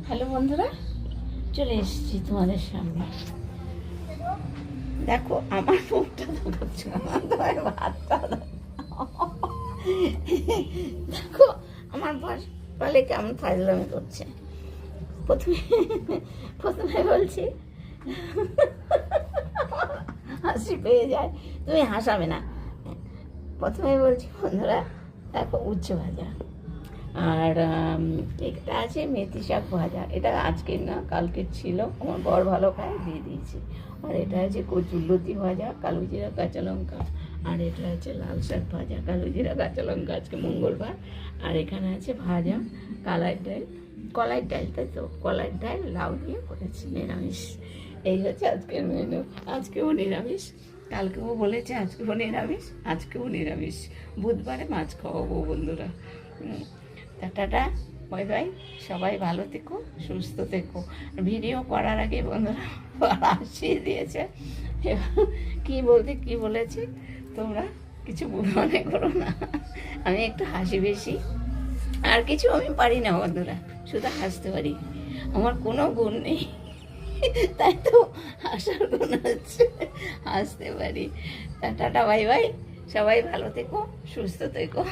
Hello বন্ধুরা, চলে এসেছি তোমাদের সামনে। দেখো আমার মুখটা দেখাচ্ছ, তোমার ভাতটা দেখো। আমার বলে কেমন ফাজলামি করছে। প্রথমে প্রথমে বলছি, হাসি পেয়ে যায়, তুমি হাসাবে না। প্রথমে বলছি বন্ধুরা দেখো উচ্ছে ভাজা, আর একটা আছে মেথি শাক ভাজা। এটা আজকের না, কালকের ছিল, আমার বর ভালো খায়, দিয়ে দিয়েছি। আর এটা আছে কচুরলতি ভাজা, কালো জিরা কাঁচা লঙ্কা। আর এটা আছে লাল শাক ভাজা, কালো জিরা কাঁচা লঙ্কা, আজকে মঙ্গলবার। আর এখানে আছে ভাজা কলাই ডাল, তাই তো, কলাই ডাল লাউ দিয়ে করেছি, নিরামিষ। এই হচ্ছে আজকের মেনু। আজকেও নিরামিষ, কালকেও বলেছে আজকেও নিরামিষ, আজকেও নিরামিষ। বুধবারে মাছ খাওয়াবো বন্ধুরা। Tata, bye bye. সবাই ভালো থেকো, সুস্থ থেকো। ভিডিও করার আগে বন্ধুরা হাসিয়ে দিয়েছে। কি বলেছি তোমরা কিছু মনে করো না, আমি একটু হাসি বেশি, আর কিছু আমি পারি না বন্ধুরা, শুধু হাসতে পারি। আমার কোনো গুণ নেই, তাই তো হাসার গুণ হচ্ছে, হাসতে পারি। Tata, bye bye. সবাই ভালো থেকো, সুস্থ থেকো।